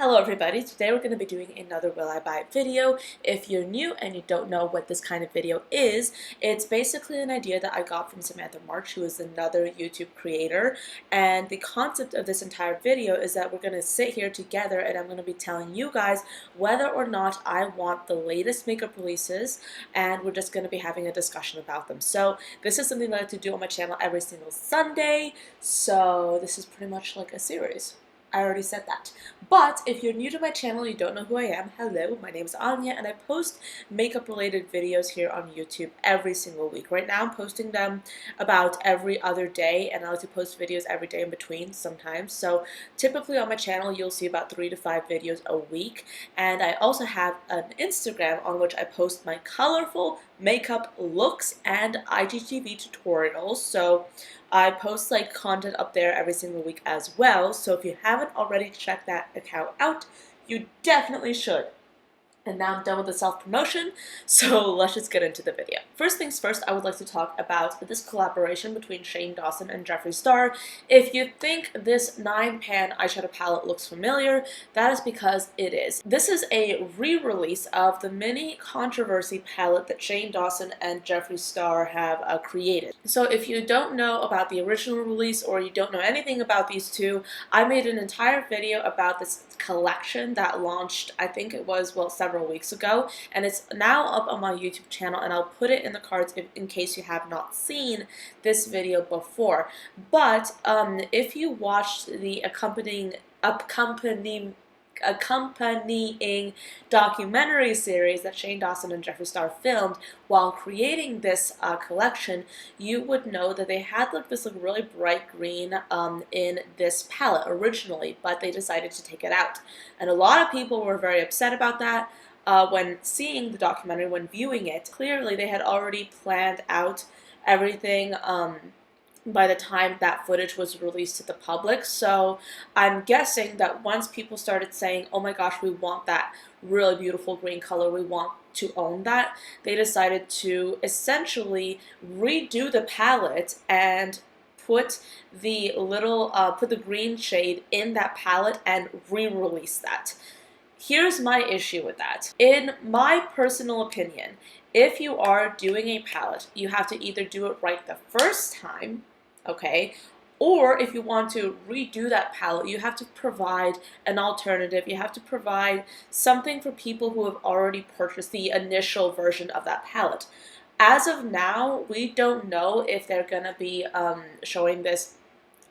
Hello everybody, today we're going to be doing another Will I Buy It video. If you're new and you don't know what this kind of video is, it's basically an idea that I got from Samantha, who is another YouTube creator, and the concept of this entire video is that we're going to sit here together and I'm going to be telling you guys whether or not I want the latest makeup releases, and we're just going to be having a discussion about them. So this is something that I like to do on my channel every single Sunday, so this is pretty much like a series. I already said that. But if you're new to my channel, you don't know who I am, hello, my name is Anya, and I post makeup related videos here on YouTube every single week. Right now I'm posting them about every other day, and I like to post videos every day in between sometimes. So typically on my channel you'll see about 3 to 5 videos a week, and I also have an Instagram on which I post my colorful makeup looks and IGTV tutorials. So I post like content up there every single week as well, so if you haven't already checked that account out, you definitely should. And now I'm done with the self-promotion, so let's just get into the video. First things first, I would like to talk about this collaboration between Dawson and Geoffrey. If you think this 9-pan eyeshadow palette looks familiar, that is because it is. This is a re-release of the mini controversy palette that Dawson and Geoffrey have created. So if you don't know about the original release or you don't know anything about these two, I made an entire video about this collection that launched, I think it was, well, several weeks ago, and it's now up on my YouTube channel, and I'll put it in the cards in case you have not seen this video before. But if you watched the accompanying documentary series that Dawson and Geoffrey filmed while creating this collection, you would know that they had like this really bright green in this palette originally, but they decided to take it out. And a lot of people were very upset about that. When seeing the documentary, when viewing it, clearly they had already planned out everything by the time that footage was released to the public. So I'm guessing that once people started saying, oh my gosh, we want that really beautiful green color, we want to own that, they decided to essentially redo the palette and put the green shade in that palette and re-release that. Here's my issue with that. In my personal opinion, if you are doing a palette, you have to either do it right the first time, okay, or if you want to redo that palette, you have to provide an alternative. You have to provide something for people who have already purchased the initial version of that palette. As of now, we don't know if they're going to be showing this.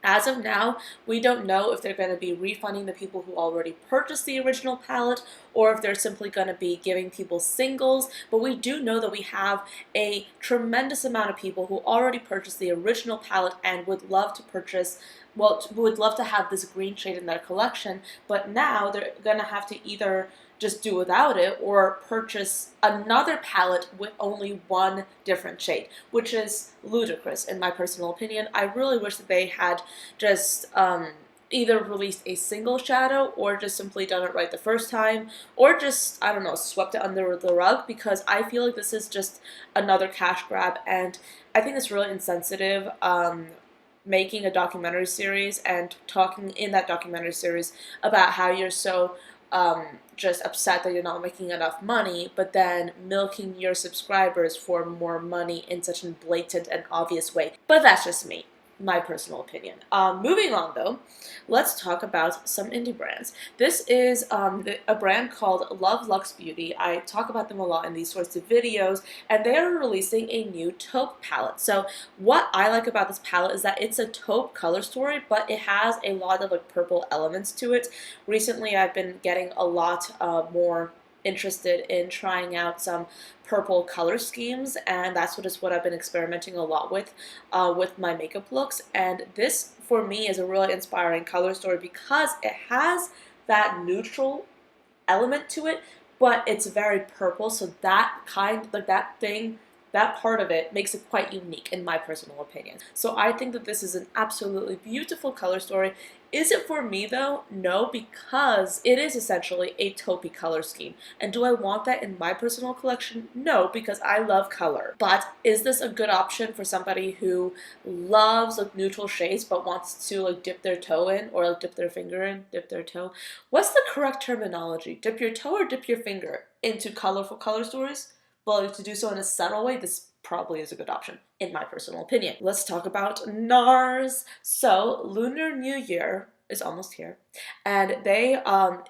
As of now, we don't know if they're going to be refunding the people who already purchased the original palette, or if they're simply going to be giving people singles, but we do know that we have a tremendous amount of people who already purchased the original palette and would love to purchase, well, would love to have this green shade in their collection, but now they're going to have to either just do without it or purchase another palette with only one different shade, which is ludicrous in my personal opinion. I really wish that they had just either released a single shadow or just simply done it right the first time, or just, I don't know, swept it under the rug, because I feel like this is just another cash grab, and I think it's really insensitive making a documentary series and talking in that documentary series about how you're so just upset that you're not making enough money, but then milking your subscribers for more money in such a blatant and obvious way. But that's just me, my personal opinion. Moving on though, let's talk about some indie brands. This is a brand called Luxe Beauty. I talk about them a lot in these sorts of videos, and they are releasing a new taupe palette. So what I like about this palette is that it's a taupe color story, but it has a lot of like purple elements to it. Recently I've been getting a lot more interested in trying out some purple color schemes, and that's what I've been experimenting a lot with my makeup looks. And this for me is a really inspiring color story because it has that neutral element to it, but it's very purple, so that part of it makes it quite unique in my personal opinion. So I think that this is an absolutely beautiful color story. Is it for me though? No, because it is essentially a taupey color scheme. And do I want that in my personal collection? No, because I love color. But is this a good option for somebody who loves like neutral shades but wants to like dip their toe in, or like dip their finger in, dip their toe? What's the correct terminology? Dip your toe or dip your finger into colorful color stories? Well, to do so in a subtle way, this probably is a good option, in my personal opinion. Let's talk about NARS. So, Lunar New Year is almost here, and they,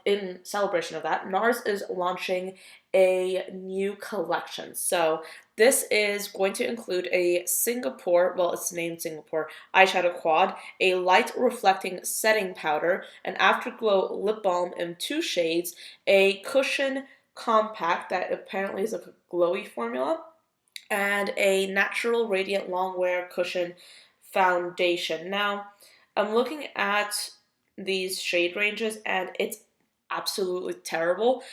in celebration of that, NARS is launching a new collection. So, this is going to include a Singapore, well, it's named Singapore, eyeshadow quad, a light reflecting setting powder, an afterglow lip balm in 2 shades, a cushion compact that apparently is like a glowy formula, and a natural radiant longwear cushion foundation. Now, I'm looking at these shade ranges and it's absolutely terrible.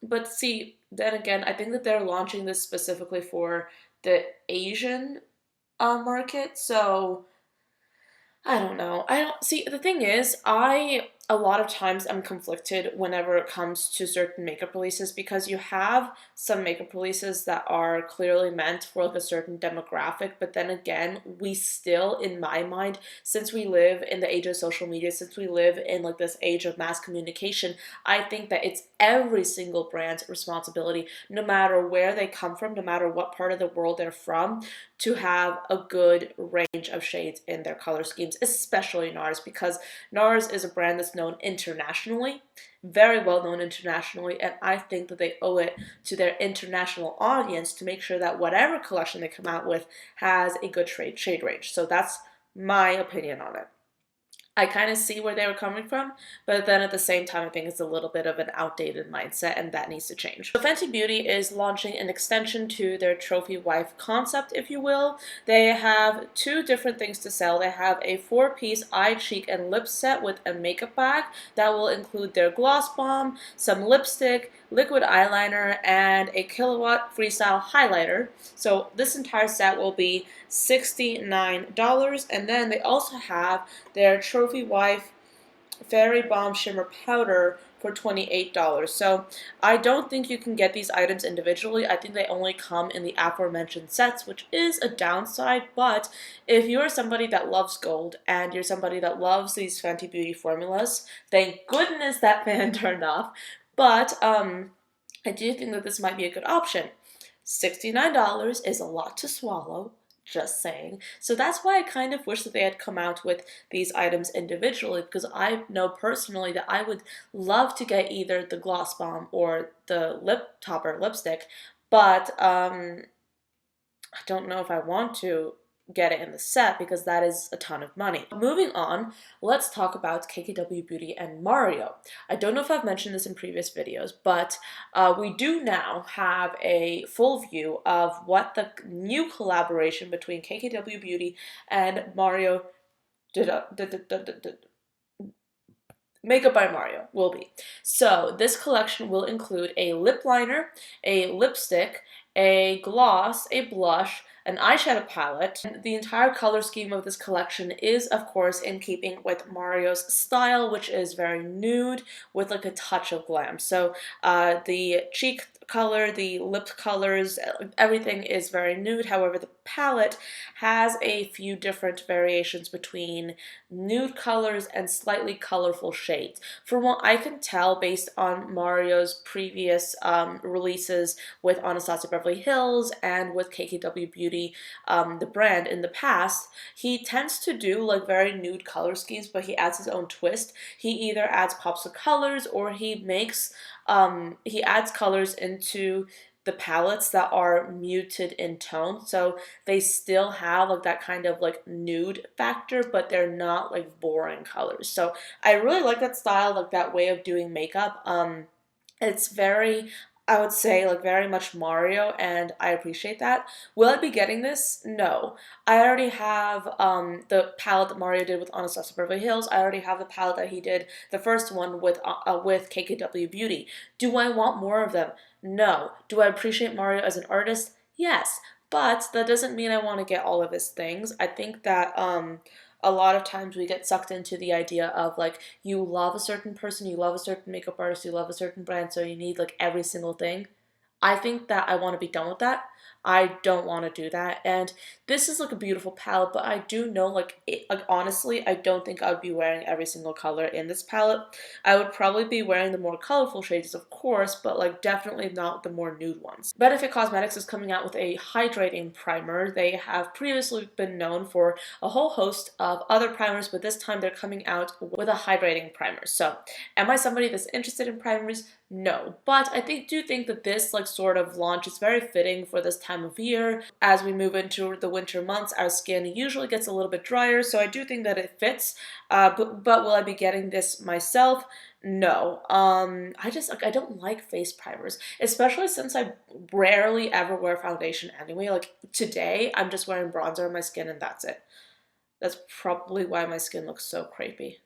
But see, then again, I think that they're launching this specifically for the Asian market, so I don't know. I don't see, the thing is, I a lot of times I'm conflicted whenever it comes to certain makeup releases, because you have some makeup releases that are clearly meant for like a certain demographic, but then again, we still, in my mind, since we live in the age of social media, since we live in like this age of mass communication, I think that it's every single brand's responsibility, no matter where they come from, no matter what part of the world they're from, to have a good range of shades in their color schemes, especially NARS, because NARS is a brand that's known internationally, very well known internationally, and I think that they owe it to their international audience to make sure that whatever collection they come out with has a good shade range. So that's my opinion on it. I kind of see where they were coming from, but then at the same time, I think it's a little bit of an outdated mindset, and that needs to change. So Fenty Beauty is launching an extension to their trophy wife concept, if you will. They have 2 different things to sell. They have a 4-piece eye, cheek, and lip set with a makeup bag that will include their gloss bomb, some lipstick, liquid eyeliner, and a kilowatt freestyle highlighter. So this entire set will be $69, and then they also have their Trophy Wife Fairy Bomb Shimmer Powder for $28. So I don't think you can get these items individually. I think they only come in the aforementioned sets, which is a downside, but if you're somebody that loves gold and you're somebody that loves these Fenty Beauty formulas, thank goodness that fan turned off, but I do think that this might be a good option. $69 is a lot to swallow, just saying. So that's why I kind of wish that they had come out with these items individually, because I know personally that I would love to get either the gloss bomb or the lip topper lipstick, but I don't know if I want to get it in the set because that is a ton of money. Moving on, let's talk about KKW Beauty and Mario. I don't know if I've mentioned this in previous videos, but we do now have a full view of what the new collaboration between KKW Beauty and Mario Makeup by Mario will be. So this collection will include a lip liner, a lipstick, a gloss, a blush, an eyeshadow palette. And the entire color scheme of this collection is, of course, in keeping with Mario's style, which is very nude with like a touch of glam. So the cheek color, the lip colors, everything is very nude. However, the palette has a few different variations between nude colors and slightly colorful shades. From what I can tell, based on Mario's previous releases with Anastasia Beverly Hills and with KKW Beauty, the brand in the past, he tends to do like very nude color schemes, but he adds his own twist. He either adds pops of colors or he adds colors into the palettes that are muted in tone, so they still have like that kind of like nude factor, but they're not like boring colors. So I really like that style, like that way of doing makeup. It's very, I would say, like very much Mario, and I appreciate that. Will I be getting this? No. I already have the palette that Mario did with Anastasia Beverly Hills. I already have the palette that he did, the first one with KKW Beauty. Do I want more of them? No. Do I appreciate Mario as an artist? Yes. But that doesn't mean I want to get all of his things. I think that a lot of times we get sucked into the idea of like you love a certain person, you love a certain makeup artist, you love a certain brand, so you need like every single thing. I think that I want to be done with that. I don't want to do that. And this is like a beautiful palette, but I do know like honestly, I don't think I would be wearing every single color in this palette. I would probably be wearing the more colorful shades, of course, but like definitely not the more nude ones. Benefit Cosmetics is coming out with a hydrating primer. They have previously been known for a whole host of other primers, but this time they're coming out with a hydrating primer. So, am I somebody that's interested in primers? No, but I do think that this like sort of launch is very fitting for this time of year. As we move into the winter months, our skin usually gets a little bit drier, so I do think that it fits. But will I be getting this myself? No. I don't like face primers, especially since I rarely ever wear foundation anyway. Like today, I'm just wearing bronzer on my skin and that's it. That's probably why my skin looks so crepey.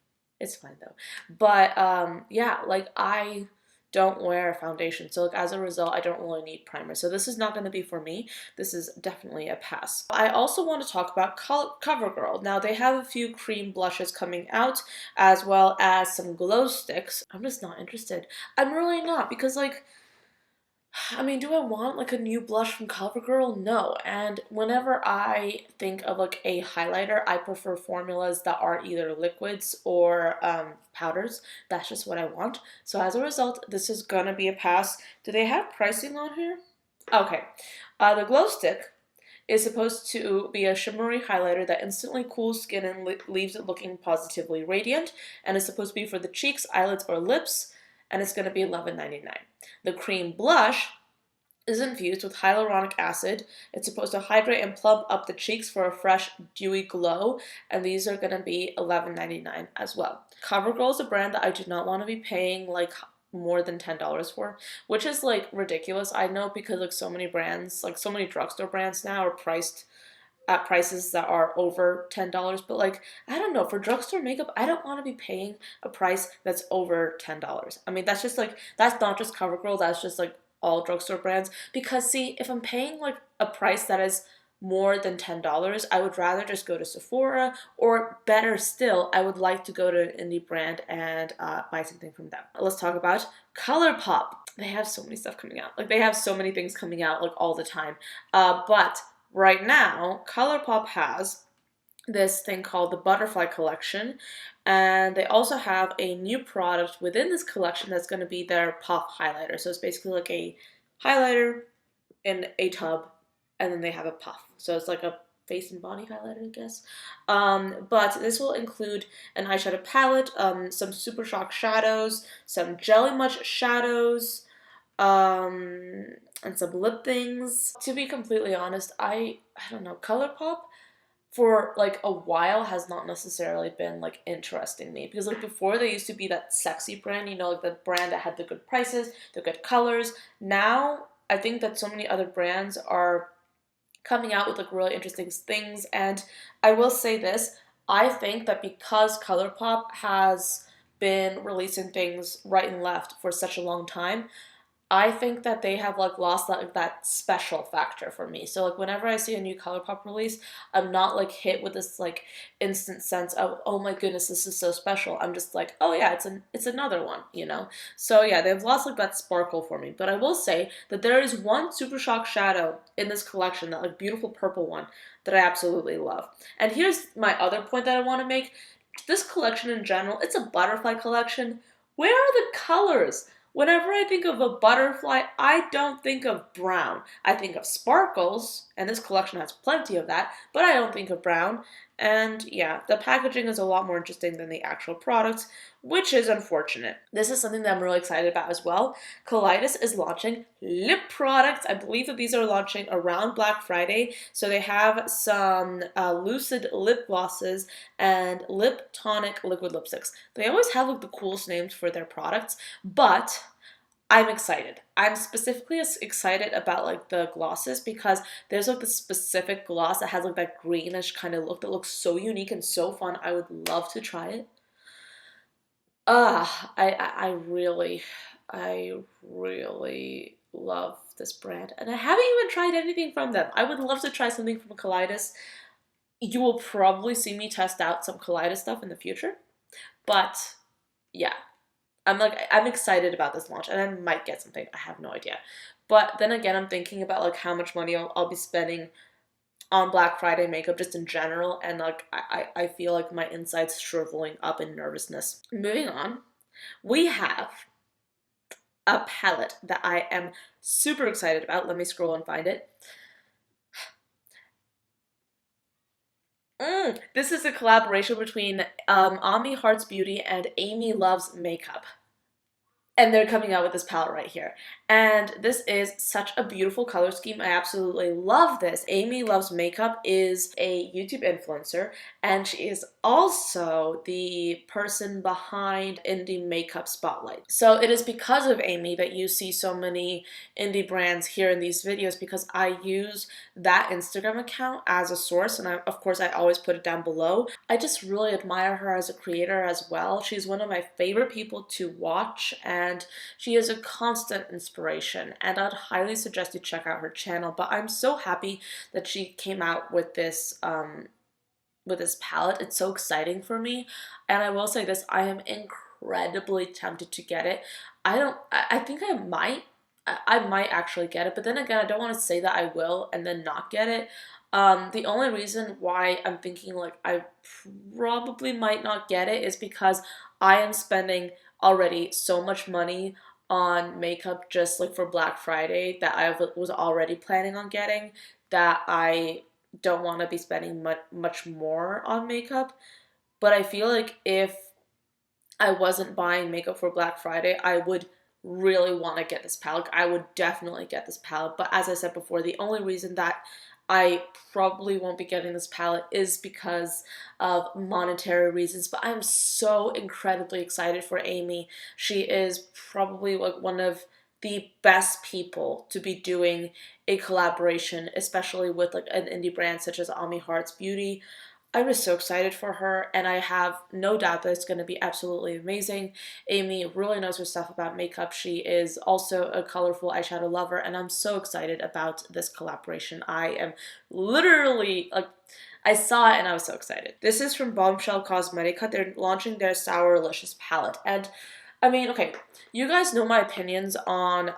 It's fine though. But yeah, like I don't wear foundation, so like as a result I don't really need primer, so this is not going to be for me. This is definitely a pass. I also want to talk about CoverGirl. Now they have a few cream blushes coming out as well as some glow sticks. I'm just not interested. I'm really not, because like I mean, do I want like a new blush from CoverGirl? No. And whenever I think of like a highlighter, I prefer formulas that are either liquids or powders. That's just what I want. So as a result, this is gonna be a pass. Do they have pricing on here? Okay. The glow stick is supposed to be a shimmery highlighter that instantly cools skin and leaves it looking positively radiant, and is supposed to be for the cheeks, eyelids, or lips, and it's going to be $11.99. The cream blush is infused with hyaluronic acid. It's supposed to hydrate and plump up the cheeks for a fresh, dewy glow, and these are going to be $11.99 as well. CoverGirl is a brand that I do not want to be paying like more than $10 for, which is like ridiculous. I know, because like so many brands, like so many drugstore brands now are priced at prices that are over $10, but like I don't know, for drugstore makeup I don't want to be paying a price that's over $10. I mean, that's just like, that's not just CoverGirl, that's just like all drugstore brands. Because see, if I'm paying like a price that is more than $10, I would rather just go to Sephora, or better still, I would like to go to an indie brand and buy something from them. Let's talk about Colorpop. They have so many stuff coming out. Like they have so many things coming out like all the time. But right now, Colorpop has this thing called the Butterfly Collection, and they also have a new product within this collection that's going to be their Puff highlighter. So it's basically like a highlighter in a tub, and then they have a puff. So it's like a face and body highlighter, I guess. But this will include an eyeshadow palette, some Super Shock shadows, some Jelly Much shadows, and some lip things. To be completely honest, I don't know, Colourpop for like a while has not necessarily been like interesting me, because like before they used to be that sexy brand, you know, like the brand that had the good prices, the good colors. Now I think that so many other brands are coming out with like really interesting things, and I will say this, I think that because Colourpop has been releasing things right and left for such a long time, I think that they have like lost that special factor for me. So like whenever I see a new Colourpop release, I'm not like hit with this like instant sense of, oh my goodness, this is so special. I'm just like, oh yeah, it's another one, you know. So yeah, they've lost like that sparkle for me. But I will say that there is one Super Shock shadow in this collection, that like beautiful purple one, that I absolutely love. And here's my other point that I want to make. This collection in general, it's a butterfly collection. Where are the colors? Whenever I think of a butterfly, I don't think of brown. I think of sparkles, and this collection has plenty of that, but I don't think of brown. And yeah, the packaging is a lot more interesting than the actual products, which is unfortunate. This is something that I'm really excited about as well. Kaleidos is launching lip products. I believe that these are launching around Black Friday. So they have some Lucid lip glosses and lip tonic liquid lipsticks. They always have like the coolest names for their products, but I'm excited. I'm specifically excited about like the glosses, because there's like the specific gloss that has like that greenish kind of look that looks so unique and so fun. I would love to try it. I really love this brand, and I haven't even tried anything from them. I would love to try something from Kaleidos. You will probably see me test out some Kaleido stuff in the future, but yeah, I'm excited about this launch, and I might get something. I have no idea. But then again, I'm thinking about like how much money I'll be spending on Black Friday makeup just in general, and like I feel like my insides shriveling up in nervousness. Moving on, we have a palette that I am super excited about. Let me scroll and find it. This is a collaboration between Ami Hearts Beauty and Amy Loves Makeup. And they're coming out with this palette right here. And this is such a beautiful color scheme. I absolutely love this. Amy Loves Makeup is a YouTube influencer, and she is also the person behind Indie Makeup Spotlight. So it is because of Amy that you see so many indie brands here in these videos, because I use that Instagram account as a source, and of course I always put it down below. I just really admire her as a creator as well. She's one of my favorite people to watch, and she is a constant inspiration, and I'd highly suggest you check out her channel. But I'm so happy that she came out with this palette. It's so exciting for me, and I will say this, I am incredibly tempted to get it. I think I might actually get it, but then again, I don't want to say that I will and then not get it. The only reason why I'm thinking like I probably might not get it is because I am spending already so much money on makeup just like for Black Friday that I was already planning on getting, that I don't want to be spending much more on makeup. But I feel like if I wasn't buying makeup for Black Friday, I would really want to get this palette. I would definitely get this palette. But as I said before, the only reason that I probably won't be getting this palette is because of monetary reasons. But I'm so incredibly excited for Amy. She is probably like one of the best people to be doing a collaboration, especially with like an indie brand such as Ami Hearts Beauty. I'm just so excited for her, and I have no doubt that it's going to be absolutely amazing. Amy really knows her stuff about makeup. She is also a colorful eyeshadow lover, and I'm so excited about this collaboration. I am literally, like, I saw it and I was so excited. This is from Bombshell Cosmetica. They're launching their Sourlicious palette, and I mean, okay, you guys know my opinions on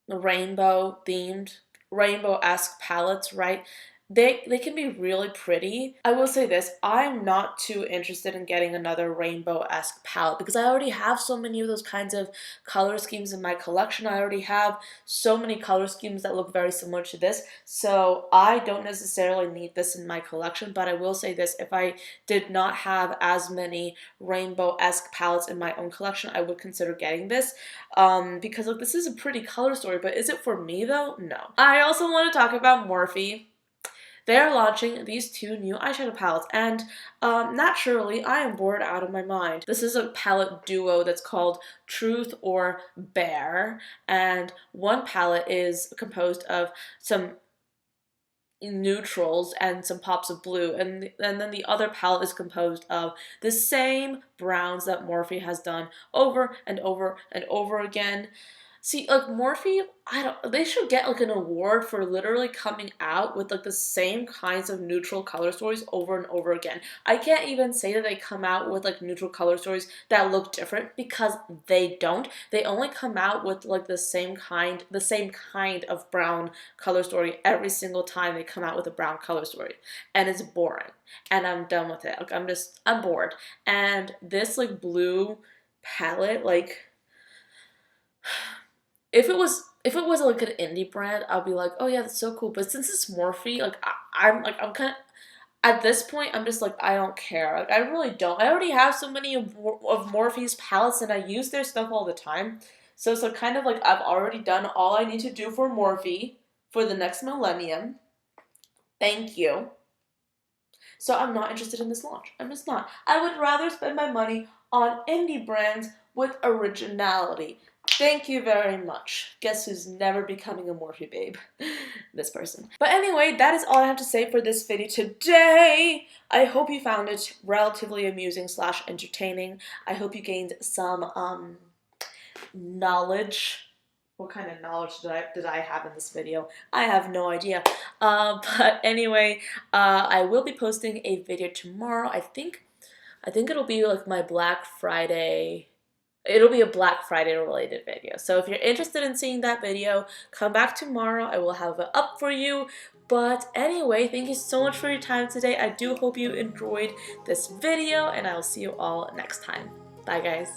rainbow-themed, rainbow-esque palettes, right? They can be really pretty. I will say this, I'm not too interested in getting another rainbow-esque palette because I already have so many of those kinds of color schemes in my collection. I already have so many color schemes that look very similar to this, so I don't necessarily need this in my collection. But I will say this, if I did not have as many rainbow-esque palettes in my own collection, I would consider getting this, because like, this is a pretty color story, but is it for me though? No. I also want to talk about Morphe. They're launching these two new eyeshadow palettes, and naturally, I am bored out of my mind. This is a palette duo that's called Truth or Bear, and one palette is composed of some neutrals and some pops of blue, and then the other palette is composed of the same browns that Morphe has done over and over and over again. See, like Morphe, they should get like an award for literally coming out with like the same kinds of neutral color stories over and over again. I can't even say that they come out with like neutral color stories that look different, because they don't. They only come out with like the same kind of brown color story every single time they come out with a brown color story. And it's boring. And I'm done with it. Like I'm bored. And this like blue palette, like if it was like an indie brand, I'd be like, oh yeah, that's so cool. But since it's Morphe, like I'm kind of at this point, I'm just like, I don't care. Like I really don't. I already have so many of Morphe's palettes, and I use their stuff all the time. So it's like kind of like I've already done all I need to do for Morphe for the next millennium. Thank you. So I'm not interested in this launch. I'm just not. I would rather spend my money on indie brands with originality. Thank you very much. Guess who's never becoming a Morphe babe? This person. But anyway, that is all I have to say for this video today. I hope you found it relatively amusing / entertaining. I hope you gained some knowledge what kind of knowledge did I have in this video? I have no idea. But anyway, I will be posting a video tomorrow. I think it'll be like my Black Friday. It'll be a Black Friday related video. So if you're interested in seeing that video, come back tomorrow. I will have it up for you. But anyway, thank you so much for your time today. I do hope you enjoyed this video, and I'll see you all next time. Bye, guys.